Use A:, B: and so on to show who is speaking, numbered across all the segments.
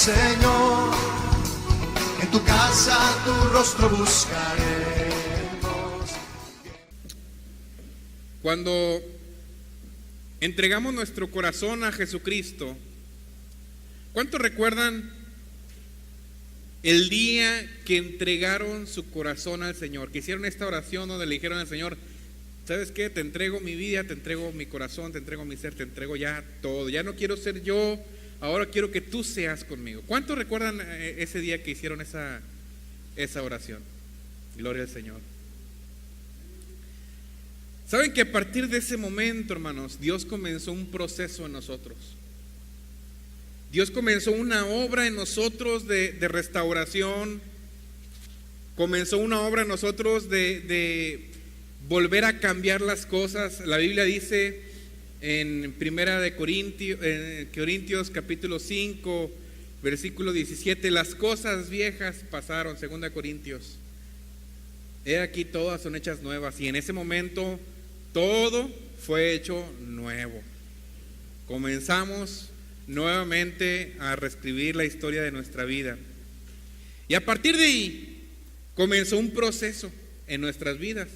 A: Señor, en tu casa tu rostro buscaremos.
B: Cuando entregamos nuestro corazón a Jesucristo, ¿cuántos recuerdan el día que entregaron su corazón al Señor? Que hicieron esta oración donde le dijeron al Señor: ¿sabes qué? Te entrego mi vida, te entrego mi corazón, te entrego mi ser, te entrego ya todo. Ya no quiero ser yo, ahora quiero que tú seas conmigo. ¿Cuántos recuerdan ese día que hicieron esa oración? Gloria al Señor. ¿Saben que a partir de ese momento, hermanos, Dios comenzó un proceso en nosotros? Dios comenzó una obra en nosotros de restauración. Comenzó una obra en nosotros de volver a cambiar las cosas. La Biblia dice en Primera de Corintios capítulo 5 versículo 17: las cosas viejas pasaron. Segunda Corintios: he aquí todas son hechas nuevas. Y en ese momento todo fue hecho nuevo. Comenzamos nuevamente a reescribir la historia de nuestra vida. Y a partir de ahí comenzó un proceso en nuestras vidas,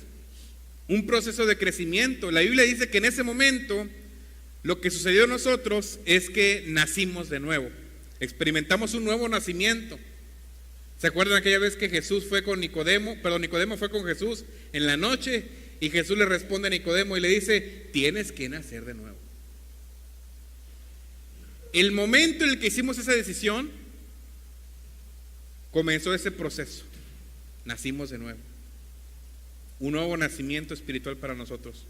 B: un proceso de crecimiento. La Biblia dice que en ese momento lo que sucedió a nosotros es que nacimos de nuevo, experimentamos un nuevo nacimiento. ¿Se acuerdan aquella vez que Jesús fue con Nicodemo? Nicodemo fue con Jesús en la noche y Jesús le responde a Nicodemo y le dice: tienes que nacer de nuevo. El momento en el que hicimos esa decisión, comenzó ese proceso. Nacimos de nuevo. Un nuevo nacimiento espiritual para nosotros.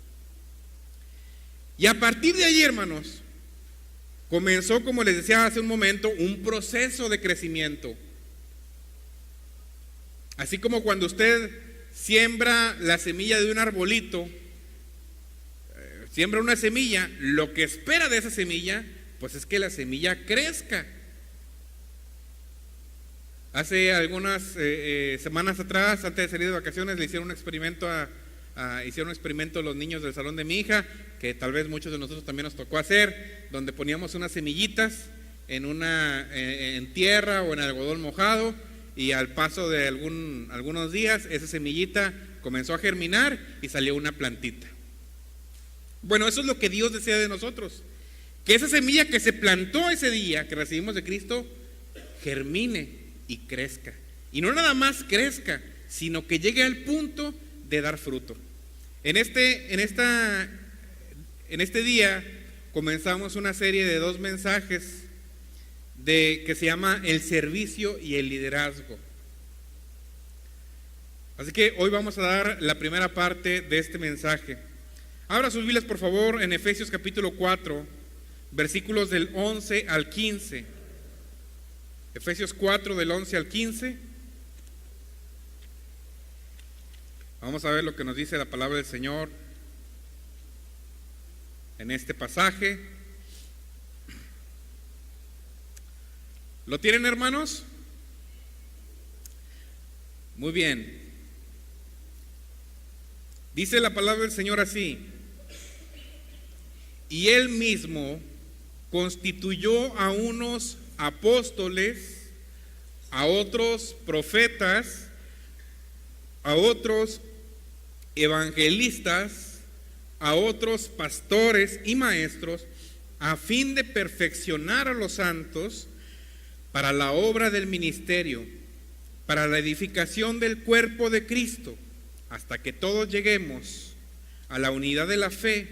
B: Y a partir de ahí, hermanos, comenzó, como les decía hace un momento, un proceso de crecimiento. Así como cuando usted siembra la semilla de un arbolito, siembra una semilla, lo que espera de esa semilla, pues es que la semilla crezca. Hace algunas semanas atrás, antes de salir de vacaciones, le hicieron un experimento hicieron un experimento los niños del salón de mi hija, que tal vez muchos de nosotros también nos tocó hacer, donde poníamos unas semillitas en tierra o en algodón mojado, y al paso de algunos días esa semillita comenzó a germinar y salió una plantita. Bueno, eso es lo que Dios desea de nosotros, que esa semilla que se plantó ese día que recibimos de Cristo germine y crezca, y no nada más crezca, sino que llegue al punto de dar fruto. En este día comenzamos una serie de 2 mensajes que se llama el servicio y el liderazgo. Así que hoy vamos a dar la primera parte de este mensaje. Abra sus Biblias, por favor, en Efesios capítulo 4, versículos del 11 al 15. Efesios 4, del 11 al 15. Vamos a ver lo que nos dice la palabra del Señor en este pasaje. ¿Lo tienen, hermanos? Muy bien. Dice la palabra del Señor así: y Él mismo constituyó a unos apóstoles, a otros profetas, a otros evangelistas, a otros pastores y maestros, a fin de perfeccionar a los santos para la obra del ministerio, para la edificación del cuerpo de Cristo, hasta que todos lleguemos a la unidad de la fe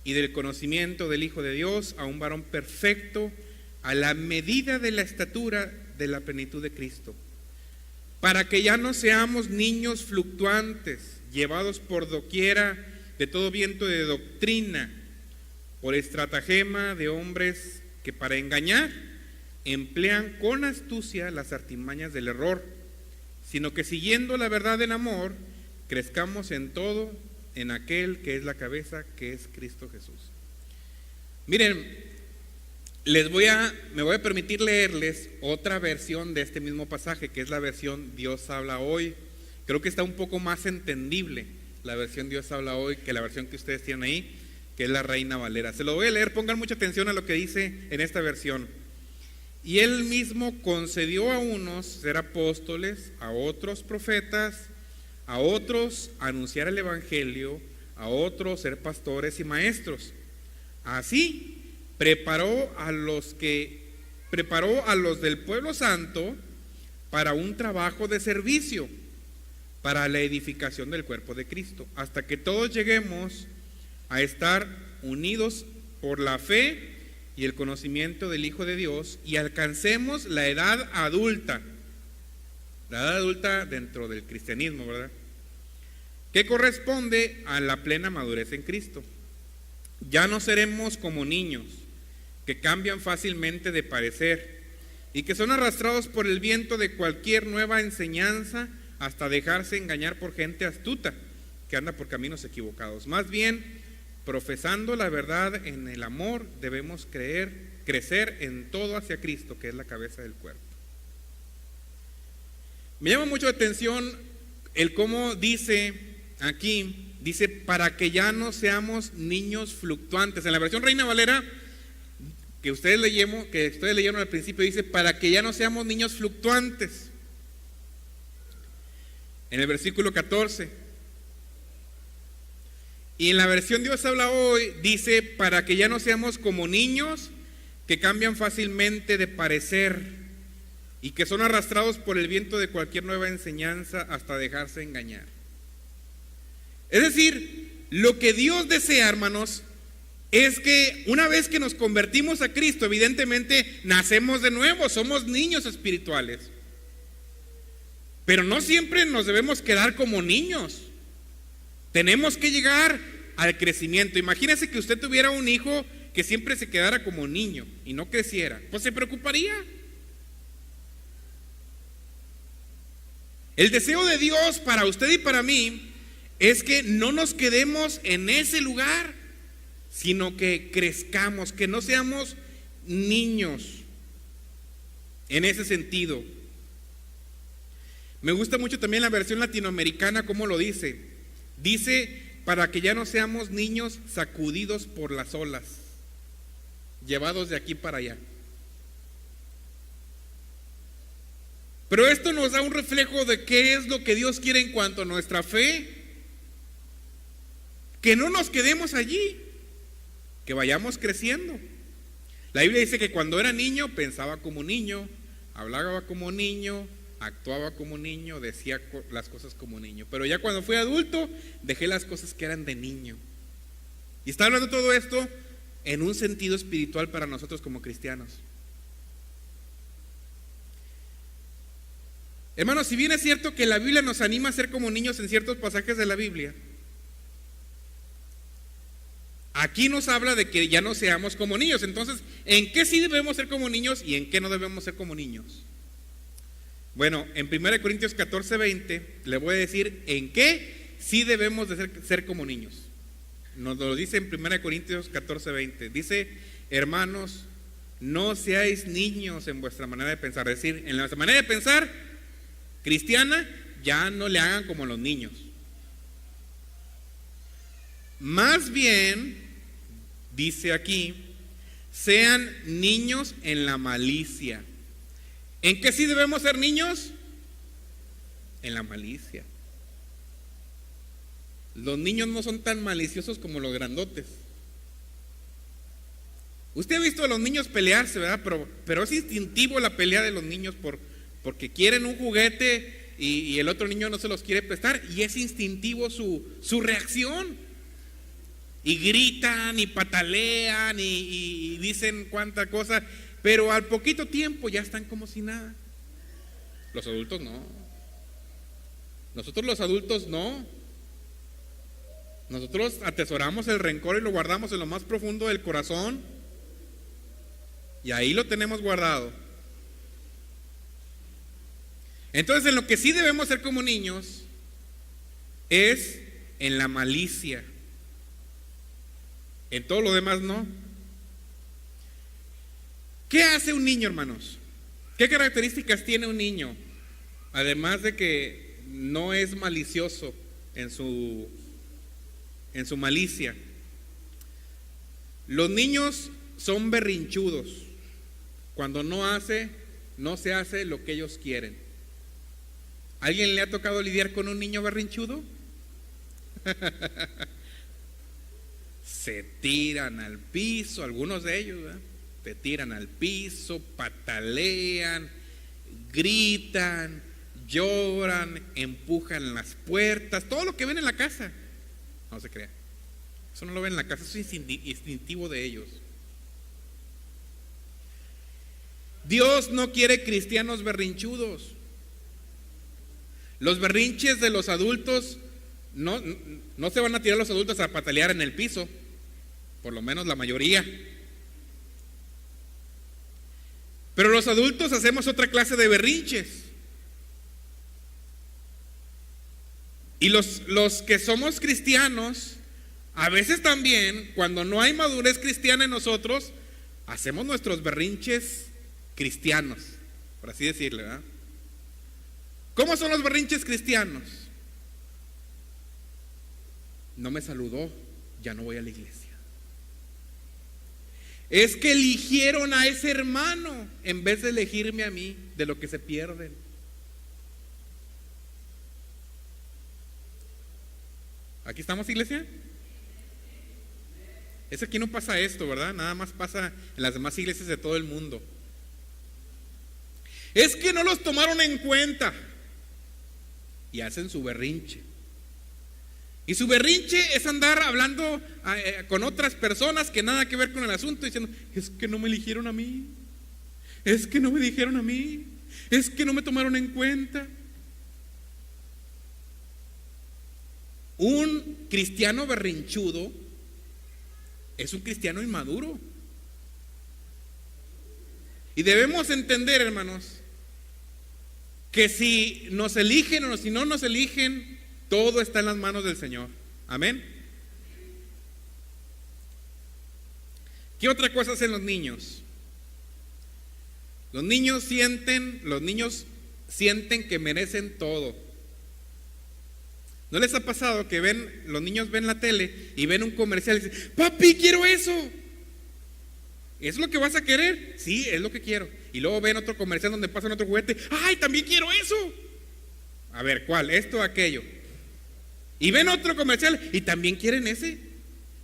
B: y del conocimiento del Hijo de Dios, a un varón perfecto, a la medida de la estatura de la plenitud de Cristo, para que ya no seamos niños fluctuantes, llevados por doquiera de todo viento de doctrina, por estratagema de hombres que para engañar emplean con astucia las artimañas del error, sino que siguiendo la verdad en amor, crezcamos en todo en aquel que es la cabeza, que es Cristo Jesús. Miren, me voy a permitir leerles otra versión de este mismo pasaje, que es la versión Dios habla hoy. Creo que está un poco más entendible la versión Dios habla hoy que la versión que ustedes tienen ahí, que es la Reina Valera. Se lo voy a leer, pongan mucha atención a lo que dice en esta versión. Y él mismo concedió a unos ser apóstoles, a otros profetas, a otros anunciar el evangelio, a otros ser pastores y maestros. Así preparó a los del pueblo santo para un trabajo de servicio, para la edificación del cuerpo de Cristo, hasta que todos lleguemos a estar unidos por la fe y el conocimiento del Hijo de Dios y alcancemos la edad adulta dentro del cristianismo, ¿verdad?, que corresponde a la plena madurez en Cristo. Ya no seremos como niños que cambian fácilmente de parecer y que son arrastrados por el viento de cualquier nueva enseñanza hasta dejarse engañar por gente astuta que anda por caminos equivocados. Más bien, profesando la verdad en el amor, debemos crecer en todo hacia Cristo, que es la cabeza del cuerpo. Me llama mucho la atención el cómo dice aquí, dice, para que ya no seamos niños fluctuantes. En la versión Reina Valera, que ustedes leyeron al principio, dice, para que ya no seamos niños fluctuantes. En el versículo 14. Y en la versión Dios habla hoy, dice, para que ya no seamos como niños que cambian fácilmente de parecer y que son arrastrados por el viento de cualquier nueva enseñanza hasta dejarse engañar. Es decir, lo que Dios desea, hermanos, es que una vez que nos convertimos a Cristo, evidentemente nacemos de nuevo, somos niños espirituales. Pero no siempre nos debemos quedar como niños. Tenemos que llegar al crecimiento. Imagínese que usted tuviera un hijo que siempre se quedara como niño y no creciera, pues se preocuparía. El deseo de Dios para usted y para mí es que no nos quedemos en ese lugar, sino que crezcamos, que no seamos niños en ese sentido. Me gusta mucho también la versión latinoamericana, cómo lo dice. Dice, para que ya no seamos niños sacudidos por las olas, llevados de aquí para allá. Pero esto nos da un reflejo de qué es lo que Dios quiere en cuanto a nuestra fe. Que no nos quedemos allí, que vayamos creciendo. La Biblia dice que cuando era niño pensaba como niño, hablaba como niño, actuaba como niño, decía las cosas como niño. Pero ya cuando fui adulto, dejé las cosas que eran de niño. Y está hablando todo esto en un sentido espiritual para nosotros como cristianos. Hermanos, si bien es cierto que la Biblia nos anima a ser como niños en ciertos pasajes de la Biblia, aquí nos habla de que ya no seamos como niños. Entonces, ¿en qué sí debemos ser como niños y en qué no debemos ser como niños? Bueno, en 1 Corintios 14:20 le voy a decir en qué sí debemos de ser como niños. Nos lo dice en 1 Corintios 14:20. Dice, hermanos, no seáis niños en vuestra manera de pensar. Es decir, en nuestra manera de pensar cristiana, ya no le hagan como los niños. Más bien, dice aquí, sean niños en la malicia. ¿En qué sí debemos ser niños? En la malicia. Los niños no son tan maliciosos como los grandotes. Usted ha visto a los niños pelearse, ¿verdad? Pero es instintivo la pelea de los niños porque quieren un juguete y el otro niño no se los quiere prestar, y es instintivo su reacción. Y gritan y patalean y dicen cuánta cosa. Pero al poquito tiempo ya están como si nada. Los adultos no. Nosotros los adultos no. Nosotros atesoramos el rencor y lo guardamos en lo más profundo del corazón. Y ahí lo tenemos guardado. Entonces, en lo que sí debemos ser como niños es en la malicia. En todo lo demás no. ¿Qué hace un niño, hermanos? ¿Qué características tiene un niño? Además de que no es malicioso en su malicia. Los niños son berrinchudos. cuando no se hace lo que ellos quieren. ¿Alguien le ha tocado lidiar con un niño berrinchudo? Se tiran al piso, algunos de ellos, ¿verdad? Se tiran al piso, patalean, gritan, lloran, empujan las puertas, todo lo que ven en la casa. No se crea, eso no lo ven en la casa, eso es instintivo de ellos. Dios no quiere cristianos berrinchudos. Los berrinches de los adultos no se van a tirar los adultos a patalear en el piso, por lo menos la mayoría. Pero los adultos hacemos otra clase de berrinches. Y los que somos cristianos, a veces también, cuando no hay madurez cristiana en nosotros, hacemos nuestros berrinches cristianos, por así decirlo, ¿verdad? ¿Cómo son los berrinches cristianos? No me saludó, ya no voy a la iglesia. Es que eligieron a ese hermano en vez de elegirme a mí, de lo que se pierden. ¿Aquí estamos, iglesia? Es aquí no pasa esto, ¿verdad? Nada más pasa en las demás iglesias de todo el mundo. Es que no los tomaron en cuenta. Y hacen su berrinche. Y su berrinche es andar hablando con otras personas que nada que ver con el asunto, diciendo, es que no me eligieron a mí, es que no me dijeron a mí, es que no me tomaron en cuenta. Un cristiano berrinchudo es un cristiano inmaduro. Y debemos entender, hermanos, que si nos eligen o si no nos eligen, todo está en las manos del Señor. Amén. ¿Qué otra cosa hacen los niños? Los niños sienten que merecen todo. ¿No les ha pasado que los niños ven la tele y ven un comercial y dicen, papi, quiero eso? ¿Es lo que vas a querer? Sí, es lo que quiero. Y luego ven otro comercial donde pasan otro juguete, ¡ay, también quiero eso! A ver, ¿cuál? ¿Esto o aquello? Y ven otro comercial y también quieren ese,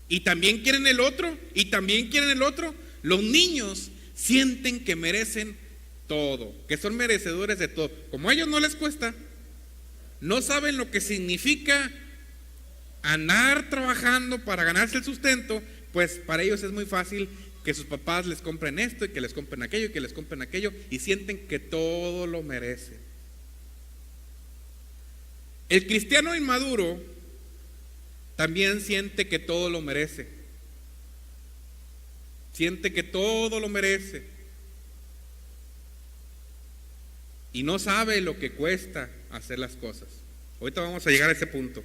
B: y también quieren el otro, y también quieren el otro. Los niños sienten que merecen todo, que son merecedores de todo. Como a ellos no les cuesta, no saben lo que significa andar trabajando para ganarse el sustento, pues para ellos es muy fácil que sus papás les compren esto y que les compren aquello y que les compren aquello, y sienten que todo lo merecen. El cristiano inmaduro también siente que todo lo merece. Siente que todo lo merece. Y no sabe lo que cuesta hacer las cosas. Ahorita vamos a llegar a ese punto.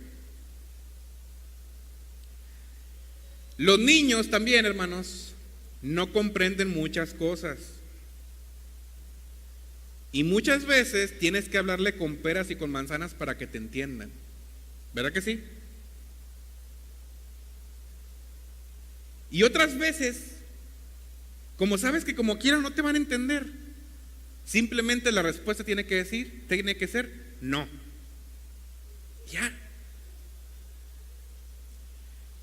B: Los niños también, hermanos, no comprenden muchas cosas. Y muchas veces tienes que hablarle con peras y con manzanas para que te entiendan. ¿Verdad que sí? Y otras veces, como sabes que como quieran no te van a entender, simplemente la respuesta tiene que ser no. Ya.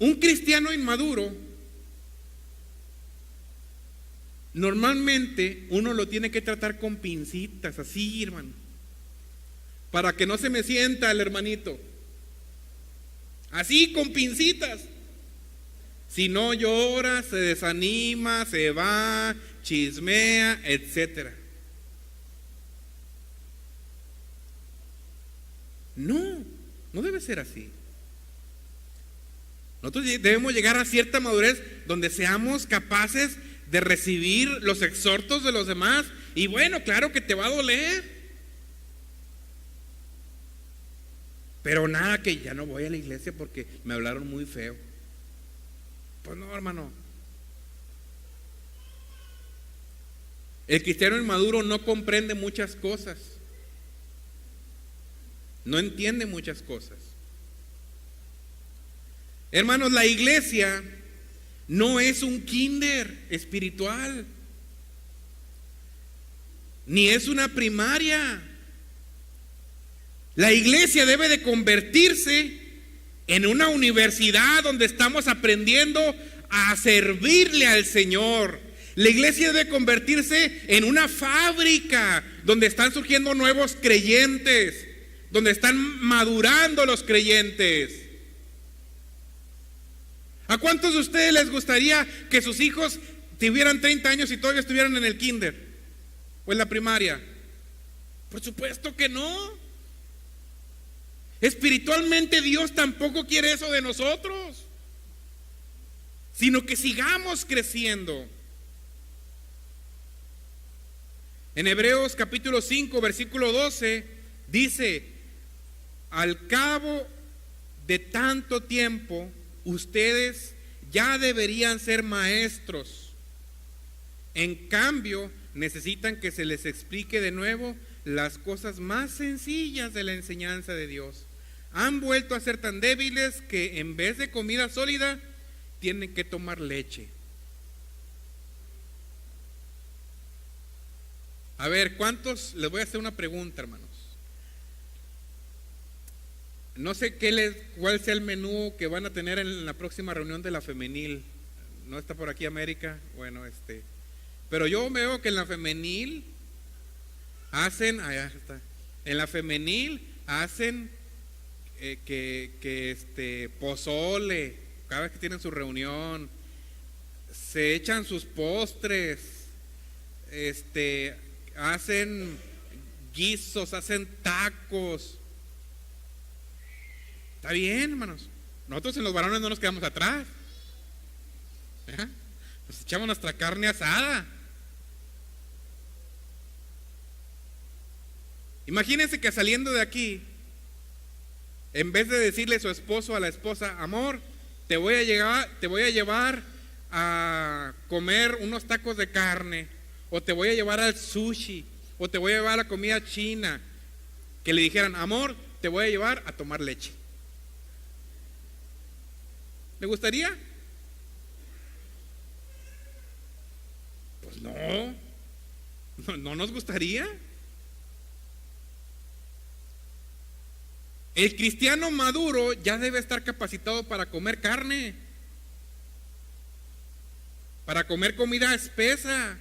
B: Un cristiano inmaduro, normalmente uno lo tiene que tratar con pincitas, así, hermano, para que no se me sienta el hermanito. Así, con pincitas. Si no llora, se desanima, se va, chismea, etcétera. No debe ser así. Nosotros debemos llegar a cierta madurez donde seamos capaces de recibir los exhortos de los demás. Y bueno, claro que te va a doler, pero nada que ya no voy a la iglesia porque me hablaron muy feo. Pues no, hermano. El cristiano inmaduro no comprende muchas cosas, no entiende muchas cosas. Hermanos, la iglesia no es un kinder espiritual. ni es una primaria. La iglesia debe de convertirse en una universidad donde estamos aprendiendo a servirle al Señor. La iglesia debe convertirse en una fábrica donde están surgiendo nuevos creyentes, donde están madurando los creyentes. ¿A cuántos de ustedes les gustaría que sus hijos tuvieran 30 años y todavía estuvieran en el kinder o en la primaria? Por supuesto que no. Espiritualmente Dios tampoco quiere eso de nosotros, sino que sigamos creciendo. En Hebreos capítulo 5, versículo 12, dice: al cabo de tanto tiempo, ustedes ya deberían ser maestros. En cambio, necesitan que se les explique de nuevo las cosas más sencillas de la enseñanza de Dios. Han vuelto a ser tan débiles que en vez de comida sólida, tienen que tomar leche. A ver, ¿cuántos? Les voy a hacer una pregunta, hermanos. No sé cuál sea el menú que van a tener en la próxima reunión de la femenil. ¿No está por aquí América? Bueno, pero yo veo que en la femenil hacen, allá está. En la femenil hacen pozole cada vez que tienen su reunión. Se echan sus postres. Hacen guisos, hacen tacos. Está bien, hermanos. Nosotros en los varones no nos quedamos atrás. Nos echamos nuestra carne asada. Imagínense que saliendo de aquí, en vez de decirle a su esposo a la esposa: amor, te voy a llevar a comer unos tacos de carne, o te voy a llevar al sushi, o te voy a llevar a la comida china, que le dijeran: amor, te voy a llevar a tomar leche. ¿Le gustaría? Pues no nos gustaría. El cristiano maduro ya debe estar capacitado para comer carne, para comer comida espesa.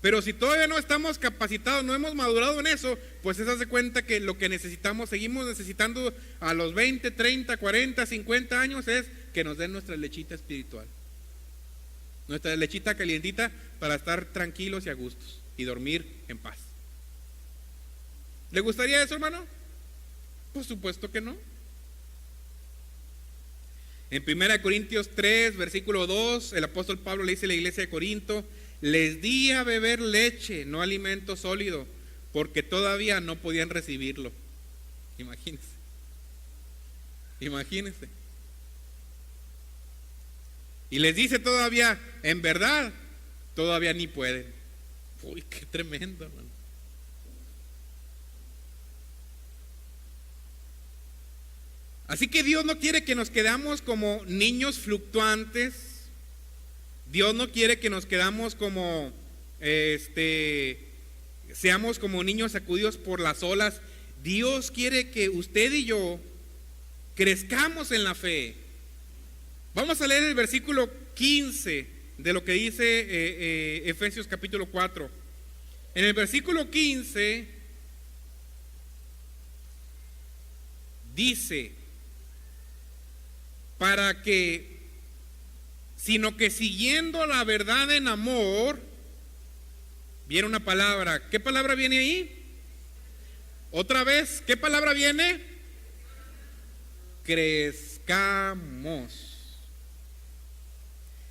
B: Pero si todavía no estamos capacitados, no hemos madurado en eso, pues se hace cuenta que lo que necesitamos, seguimos necesitando a los 20, 30, 40, 50 años, es que nos den nuestra lechita espiritual, nuestra lechita calientita, para estar tranquilos y a gustos y dormir en paz. ¿Le gustaría eso, hermano? Por supuesto que no. En 1 Corintios 3, versículo 2, el apóstol Pablo le dice a la iglesia de Corinto: les di a beber leche, no alimento sólido, porque todavía no podían recibirlo. Imagínense. Y les dice todavía: en verdad, todavía ni pueden. Uy, qué tremendo, hermano. Así que Dios no quiere que nos quedamos como niños fluctuantes. Dios no quiere que nos quedamos como seamos como niños sacudidos por las olas. Dios quiere que usted y yo crezcamos en la fe. Vamos a leer el versículo 15 de lo que dice Efesios capítulo 4. En el versículo 15 dice: para que, sino que siguiendo la verdad en amor, viene una palabra. ¿Qué palabra viene ahí? Otra vez, ¿qué palabra viene? Crezcamos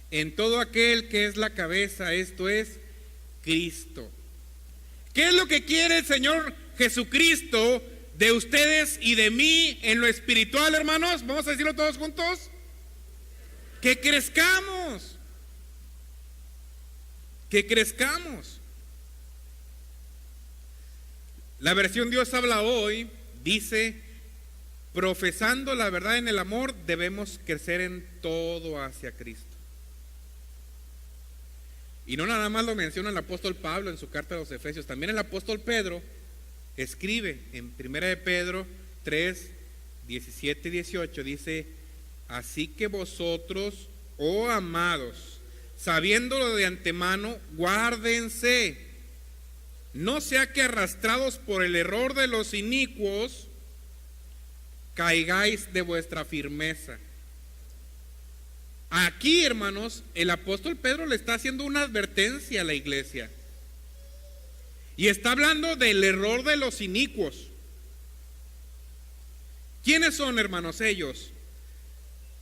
B: en todo aquel que es la cabeza, esto es Cristo. ¿Qué es lo que quiere el Señor Jesucristo de ustedes y de mí en lo espiritual, hermanos? Vamos a decirlo todos juntos: que crezcamos. Que crezcamos. La versión Dios habla hoy dice: profesando la verdad en el amor, debemos crecer en todo hacia Cristo. Y no nada más lo menciona el apóstol Pablo en su carta a los Efesios, también el apóstol Pedro escribe en 1 de Pedro 3, 17 y 18, dice: así que vosotros, oh amados, sabiéndolo de antemano, guárdense, no sea que arrastrados por el error de los inicuos, caigáis de vuestra firmeza. Aquí, hermanos, el apóstol Pedro le está haciendo una advertencia a la iglesia. Y está hablando del error de los inicuos. ¿Quiénes son, hermanos, ellos?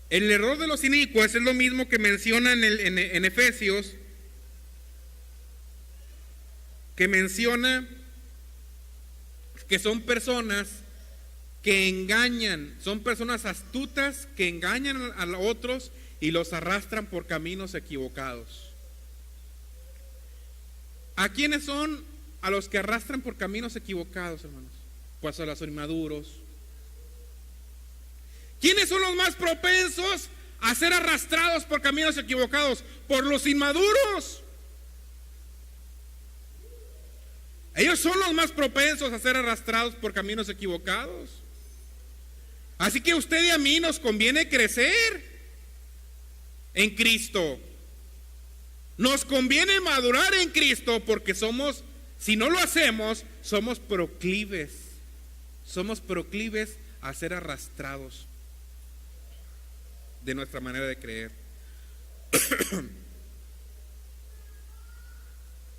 B: El error de los inicuos es lo mismo que menciona en Efesios, que menciona que son personas que engañan, son personas astutas que engañan a otros y los arrastran por caminos equivocados. ¿A quiénes son a los que arrastran por caminos equivocados, hermanos? Pues a los inmaduros. ¿Quiénes son los más propensos a ser arrastrados por caminos equivocados? Por los inmaduros. Ellos son los más propensos a ser arrastrados por caminos equivocados. Así que a usted y a mí nos conviene crecer en Cristo. Nos conviene madurar en Cristo porque somos, si no lo hacemos, somos proclives a ser arrastrados de nuestra manera de creer.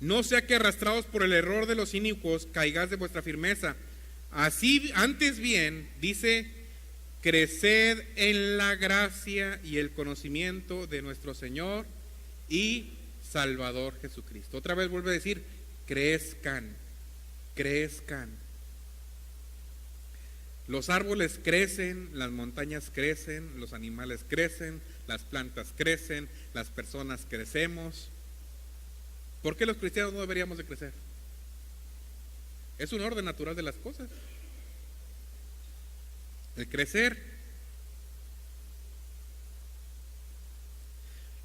B: No sea que arrastrados por el error de los inicuos caigáis de vuestra firmeza. Así, antes bien, dice: creced en la gracia y el conocimiento de nuestro Señor y Salvador Jesucristo. Otra vez vuelve a decir: crezcan, crezcan. Los árboles crecen, las montañas crecen, los animales crecen, las plantas crecen, las personas crecemos. ¿Por qué los cristianos no deberíamos de crecer? Es un orden natural de las cosas. El crecer.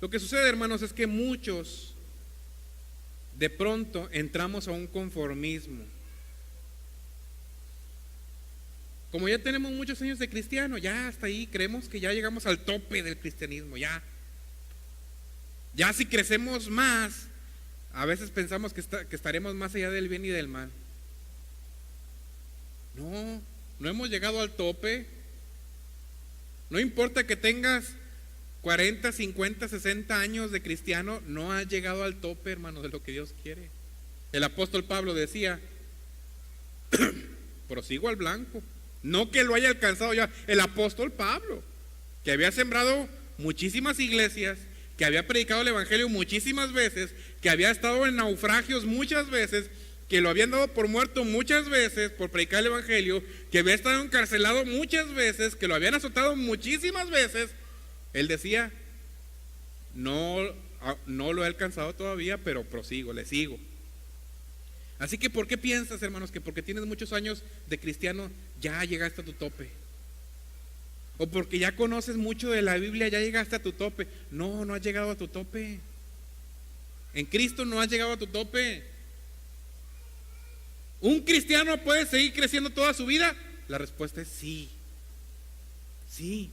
B: Lo que sucede, hermanos, es que muchos de pronto entramos a un conformismo. Como ya tenemos muchos años de cristiano, ya hasta ahí creemos que ya llegamos al tope del cristianismo. Ya si crecemos más, a veces pensamos que estaremos más allá del bien y del mal. No hemos llegado al tope. No importa que tengas 40, 50, 60 años de cristiano, no has llegado al tope, hermano, de lo que Dios quiere. El apóstol Pablo decía: prosigo al blanco. No que lo haya alcanzado ya. El apóstol Pablo, que había sembrado muchísimas iglesias, que había predicado el evangelio muchísimas veces, que había estado en naufragios muchas veces, que lo habían dado por muerto muchas veces por predicar el evangelio, que había estado encarcelado muchas veces, que lo habían azotado muchísimas veces. Él decía: no lo he alcanzado todavía, pero prosigo, le sigo. Así que ¿por qué piensas, hermanos, que porque tienes muchos años de cristiano ya llegaste a tu tope? O porque ya conoces mucho de la Biblia ya llegaste a tu tope. No has llegado a tu tope. En Cristo no has llegado a tu tope. ¿Un cristiano puede seguir creciendo toda su vida? La respuesta es sí. Sí.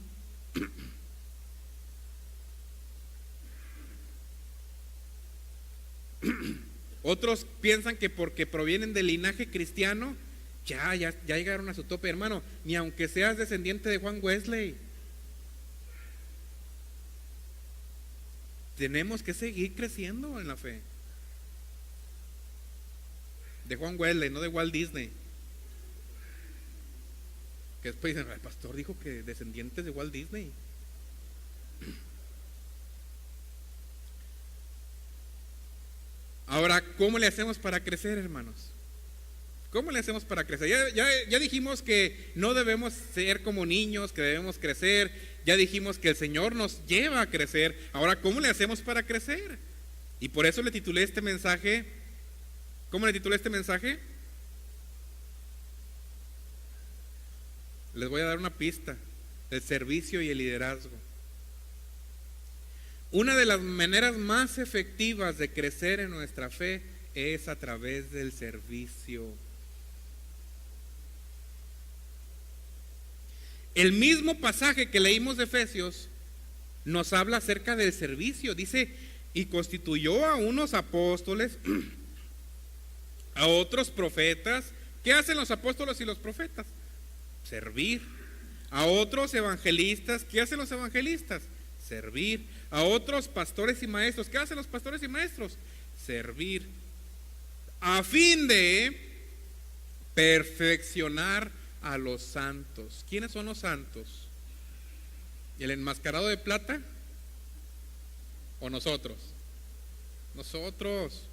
B: Otros piensan que porque provienen del linaje cristiano ya llegaron a su tope. Hermano, ni aunque seas descendiente de Juan Wesley, tenemos que seguir creciendo en la fe. De Juan Wesley, no de Walt Disney. Que después dicen: el pastor dijo que descendientes de Walt Disney. Ahora, ¿cómo le hacemos para crecer, hermanos? ¿Cómo le hacemos para crecer? Ya dijimos que no debemos ser como niños, que debemos crecer. Ya dijimos que el Señor nos lleva a crecer. Ahora, ¿cómo le hacemos para crecer? Y por eso le titulé este mensaje. ¿Cómo le titulé este mensaje? Les voy a dar una pista: el servicio y el liderazgo. Una de las maneras más efectivas de crecer en nuestra fe es a través del servicio. El mismo pasaje que leímos de Efesios nos habla acerca del servicio. Dice, y constituyó a unos apóstoles, a otros profetas. ¿Qué hacen los apóstoles y los profetas? Servir. A otros evangelistas. ¿Qué hacen los evangelistas? Servir. A otros pastores y maestros. ¿Qué hacen los pastores y maestros? Servir. A fin de perfeccionar a los santos. ¿Quiénes son los santos? ¿El enmascarado de plata? ¿O nosotros? Nosotros.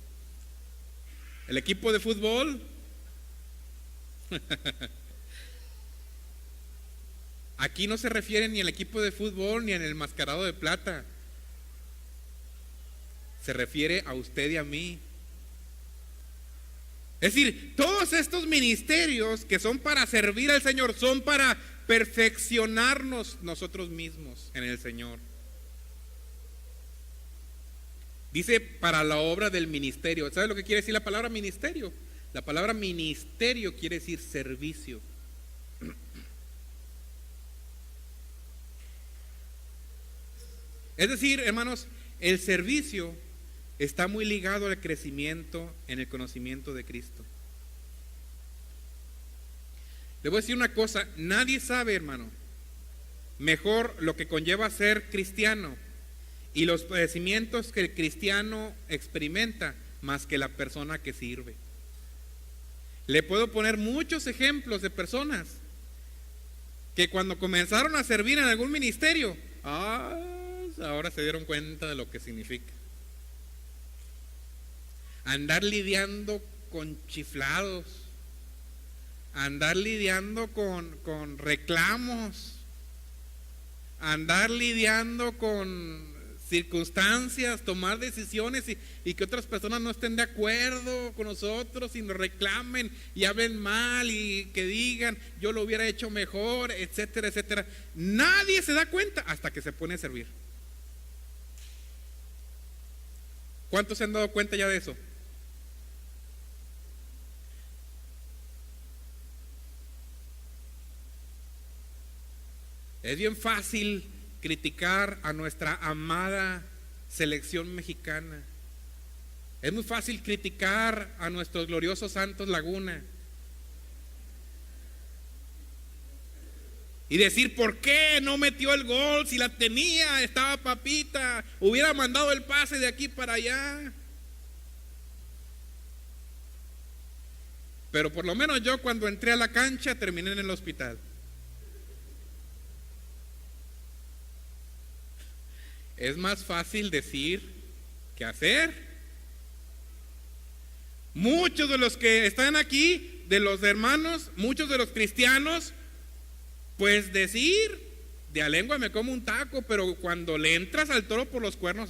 B: ¿El equipo de fútbol? Aquí no se refiere ni al equipo de fútbol ni al enmascarado de plata. Se refiere a usted y a mí. Es decir, todos estos ministerios que son para servir al Señor son para perfeccionarnos nosotros mismos en el Señor. Dice para la obra del ministerio. ¿Sabe lo que quiere decir la palabra ministerio? La palabra ministerio quiere decir servicio. Es decir, hermanos, el servicio está muy ligado al crecimiento en el conocimiento de Cristo. Le voy a decir una cosa, nadie sabe, hermano, mejor lo que conlleva ser cristiano y los padecimientos que el cristiano experimenta más que la persona que sirve. Le puedo poner muchos ejemplos de personas que cuando comenzaron a servir en algún ministerio, ahora se dieron cuenta de lo que significa. Andar lidiando con chiflados, andar lidiando con reclamos, andar lidiando con circunstancias, tomar decisiones y que otras personas no estén de acuerdo con nosotros y nos reclamen y hablen mal y que digan yo lo hubiera hecho mejor, etcétera, etcétera. Nadie se da cuenta hasta que se pone a servir. ¿Cuántos se han dado cuenta ya de eso? Es bien fácil criticar a nuestra amada selección mexicana. Es muy fácil criticar a nuestros gloriosos Santos Laguna y decir ¿por qué no metió el gol? Si la tenía, estaba papita, hubiera mandado el pase de aquí para allá. Pero por lo menos yo cuando entré a la cancha terminé en el hospital. Es más fácil decir que hacer. Muchos de los que están aquí, de los hermanos, muchos de los cristianos, pues decir, de a lengua me como un taco, pero cuando le entras al toro por los cuernos,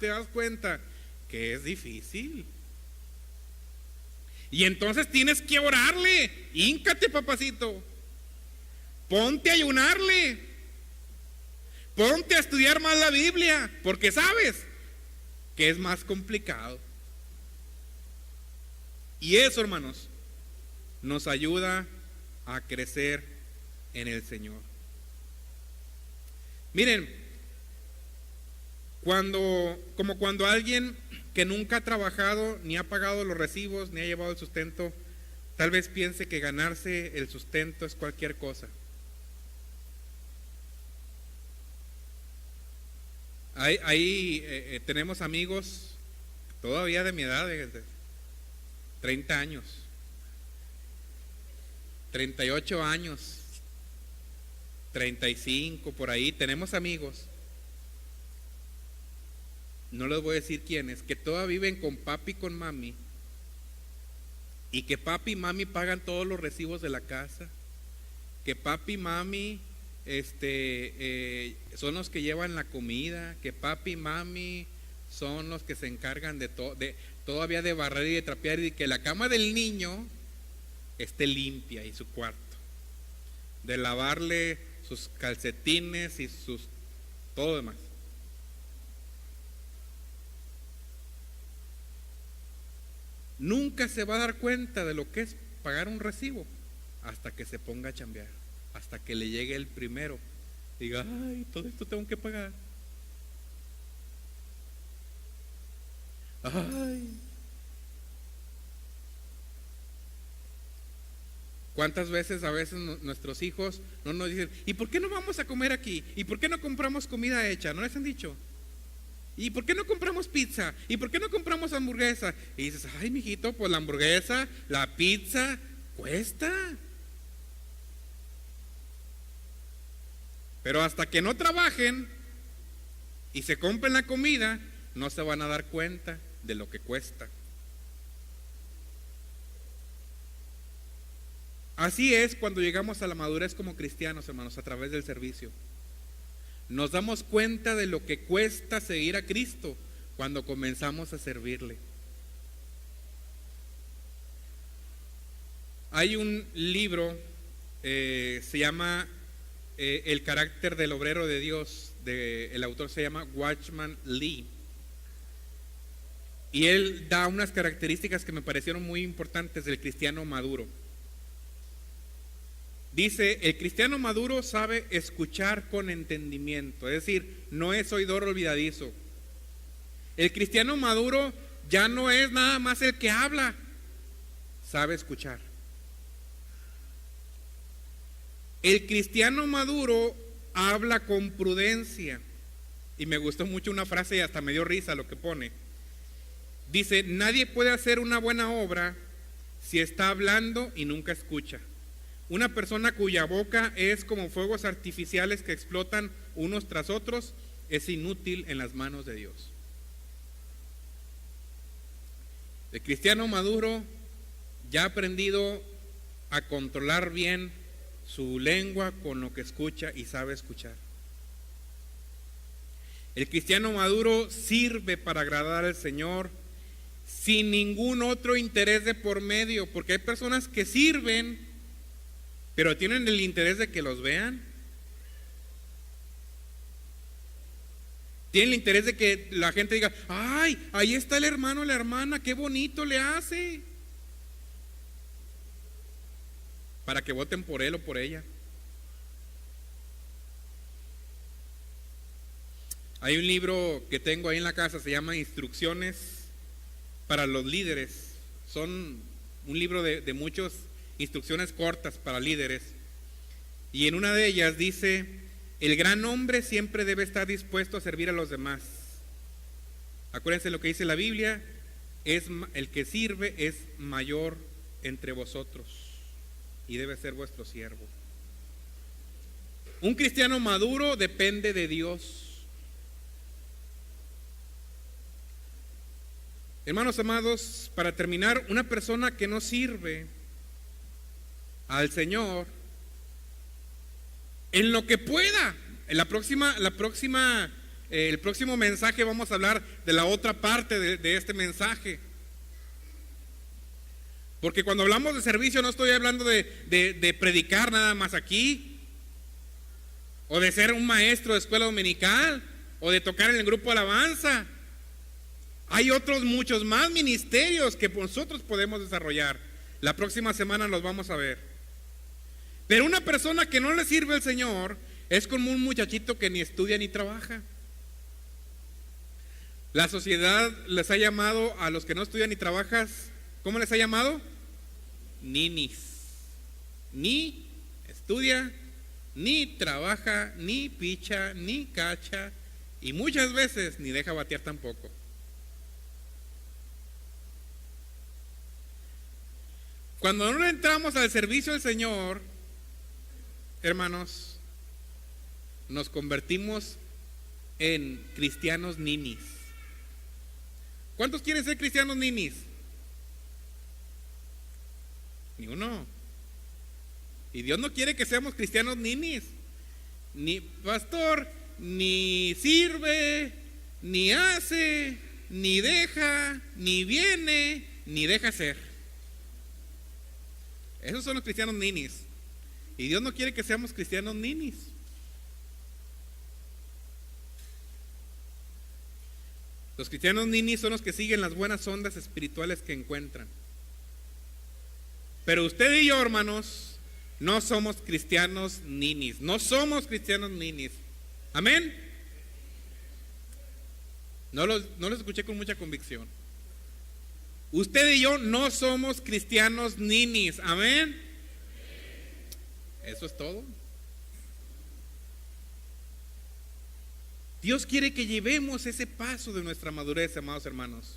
B: te das cuenta que es difícil. Y entonces tienes que orarle, híncate papacito, ponte a ayunarle. Ponte a estudiar más la Biblia, porque sabes que es más complicado. Y eso, hermanos, nos ayuda a crecer en el Señor. Miren, como cuando alguien que nunca ha trabajado, ni ha pagado los recibos, ni ha llevado el sustento, tal vez piense que ganarse el sustento es cualquier cosa. Ahí tenemos amigos todavía de mi edad, de 30 años, 38 años, 35, por ahí, tenemos amigos, no les voy a decir quiénes, que todavía viven con papi y con mami, y que papi y mami pagan todos los recibos de la casa, que papi y mami son los que llevan la comida, que papi y mami son los que se encargan de todavía de barrer y de trapear y de que la cama del niño esté limpia y su cuarto, de lavarle sus calcetines y todo demás. nunca se va a dar cuenta de lo que es pagar un recibo hasta que se ponga a chambear, hasta que le llegue el primero. Diga, ay, todo esto tengo que pagar. Ay. ¿Cuántas veces nuestros hijos no nos dicen, ¿y por qué no vamos a comer aquí? ¿Y por qué no compramos comida hecha? ¿No les han dicho? ¿Y por qué no compramos pizza? ¿Y por qué no compramos hamburguesa? Y dices, ay, mijito, pues la hamburguesa, la pizza, cuesta. Pero hasta que no trabajen y se compren la comida, no se van a dar cuenta de lo que cuesta. Así es cuando llegamos a la madurez como cristianos, hermanos, a través del servicio. Nos damos cuenta de lo que cuesta seguir a Cristo cuando comenzamos a servirle. Hay un libro, se llama El carácter del obrero de Dios, el autor se llama Watchman Nee. Y él da unas características que me parecieron muy importantes del cristiano maduro. Dice, el cristiano maduro sabe escuchar con entendimiento, es decir, no es oidor olvidadizo. El cristiano maduro ya no es nada más el que habla, sabe escuchar. El cristiano maduro habla con prudencia. Y me gustó mucho una frase y hasta me dio risa lo que pone. Dice, nadie puede hacer una buena obra si está hablando y nunca escucha. Una persona cuya boca es como fuegos artificiales que explotan unos tras otros es inútil en las manos de Dios. El cristiano maduro ya ha aprendido a controlar bien su lengua con lo que escucha y sabe escuchar. El cristiano maduro sirve para agradar al Señor sin ningún otro interés de por medio, porque hay personas que sirven pero tienen el interés de que los vean. Tienen el interés de que la gente diga, ay, ahí está el hermano, la hermana, qué bonito le hace. Para que voten por él o por ella. Hay un libro que tengo ahí en la casa, se llama Instrucciones para los líderes. Son un libro de muchos instrucciones cortas para líderes, y en una de ellas dice, el gran hombre siempre debe estar dispuesto a servir a los demás. Acuérdense lo que dice la Biblia, el que sirve es mayor entre vosotros y debe ser vuestro siervo. Un cristiano maduro depende de Dios. Hermanos amados, para terminar, una persona que no sirve al Señor en lo que pueda. En el próximo mensaje vamos a hablar de la otra parte de este mensaje. Porque cuando hablamos de servicio no estoy hablando de predicar nada más aquí, o de ser un maestro de escuela dominical, o de tocar en el grupo alabanza. Hay otros muchos más ministerios que nosotros podemos desarrollar. La próxima semana los vamos a ver. Pero una persona que no le sirve al Señor es como un muchachito que ni estudia ni trabaja. La sociedad les ha llamado a los que no estudian ni trabajan, ¿cómo les ha llamado? Ninis. Ni estudia, ni trabaja, ni picha, ni cacha, y muchas veces ni deja batear tampoco. Cuando no entramos al servicio del Señor, hermanos, nos convertimos en cristianos ninis. ¿Cuántos quieren ser cristianos ninis? Ni uno. Y Dios no quiere que seamos cristianos ninis. Ni pastor, ni sirve, ni hace, ni deja, ni viene, ni deja ser. Esos son los cristianos ninis. Y Dios no quiere que seamos cristianos ninis. Los cristianos ninis son los que siguen las buenas ondas espirituales que encuentran. Pero usted y yo, hermanos, no somos cristianos ninis. No somos cristianos ninis. Amén. No los escuché con mucha convicción. Usted y yo no somos cristianos ninis. Amén. Eso es todo. Dios quiere que llevemos ese paso de nuestra madurez, amados hermanos.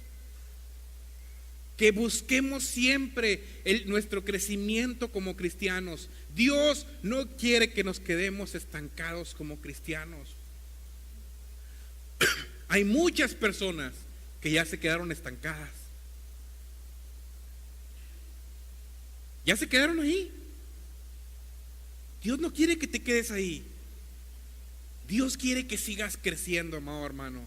B: Que busquemos siempre nuestro crecimiento como cristianos. Dios no quiere que nos quedemos estancados como cristianos. Hay muchas personas que ya se quedaron estancadas. Ya se quedaron ahí. Dios no quiere que te quedes ahí. Dios quiere que sigas creciendo, amado hermano.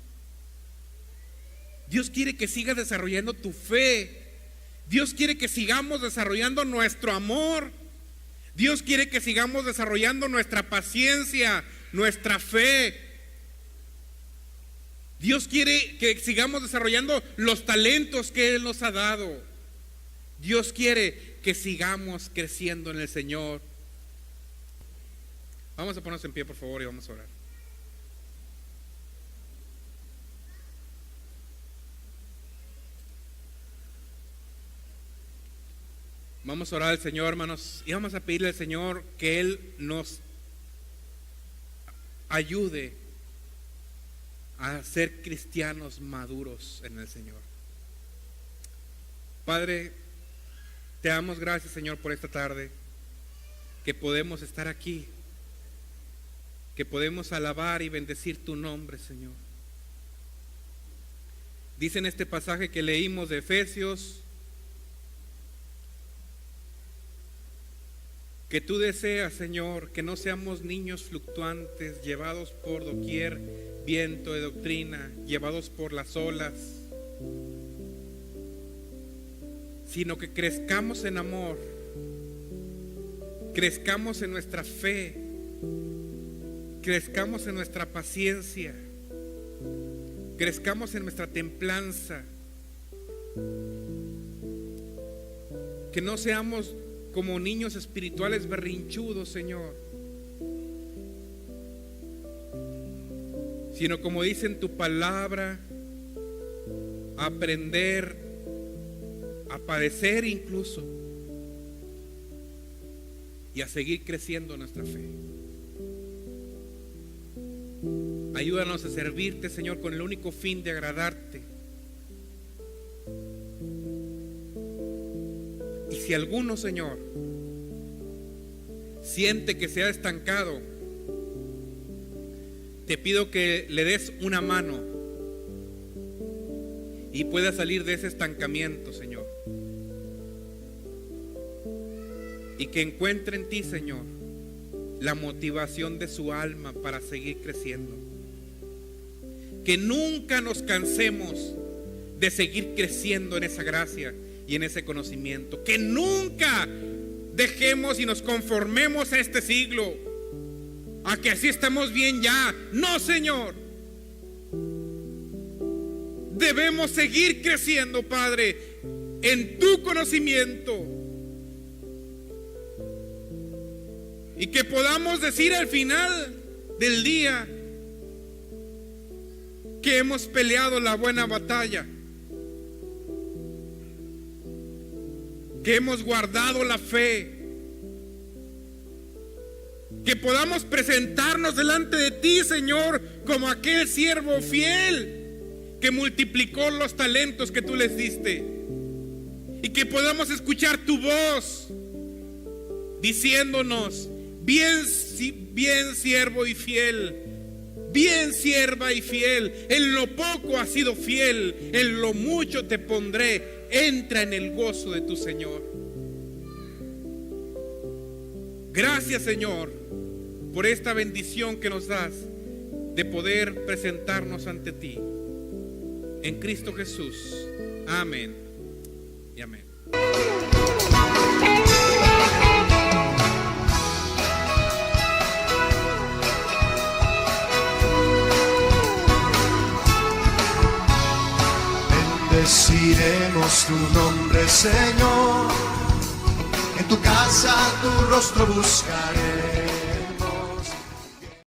B: Dios quiere que sigas desarrollando tu fe. Dios quiere que sigamos desarrollando nuestro amor. Dios quiere que sigamos desarrollando nuestra paciencia, nuestra fe. Dios quiere que sigamos desarrollando los talentos que Él nos ha dado. Dios quiere que sigamos creciendo en el Señor. Vamos a ponernos en pie, por favor, y vamos a orar. Vamos a orar al Señor, hermanos, y vamos a pedirle al Señor que Él nos ayude a ser cristianos maduros en el Señor. Padre, te damos gracias, Señor, por esta tarde, que podemos estar aquí, que podemos alabar y bendecir tu nombre, Señor. Dice en este pasaje que leímos de Efesios, que tú deseas, Señor, que no seamos niños fluctuantes, llevados por doquier viento de doctrina, llevados por las olas, sino que crezcamos en amor, crezcamos en nuestra fe, crezcamos en nuestra paciencia, crezcamos en nuestra templanza, que no seamos como niños espirituales berrinchudos, Señor, sino como dice en tu palabra, aprender a padecer incluso y a seguir creciendo en nuestra fe. Ayúdanos a servirte, Señor, con el único fin de agradarte. Y si alguno, Señor, siente que se ha estancado, te pido que le des una mano y pueda salir de ese estancamiento, Señor. Y que encuentre en ti, Señor, la motivación de su alma para seguir creciendo. Que nunca nos cansemos de seguir creciendo en esa gracia y en ese conocimiento. Que nunca dejemos y nos conformemos a este siglo, a que así estamos bien ya. No, Señor. Debemos seguir creciendo, Padre, en tu conocimiento. Y que podamos decir al final del día que hemos peleado la buena batalla, que hemos guardado la fe, que podamos presentarnos delante de ti, Señor, como aquel siervo fiel que multiplicó los talentos que tú les diste, y que podamos escuchar tu voz diciéndonos: bien siervo y fiel, bien sierva y fiel, en lo poco has sido fiel, en lo mucho te pondré, entra en el gozo de tu Señor. Gracias, Señor, por esta bendición que nos das de poder presentarnos ante ti, en Cristo Jesús. Amén y amén.
A: Bendeciremos tu nombre, Señor, tu casa tu rostro buscaré.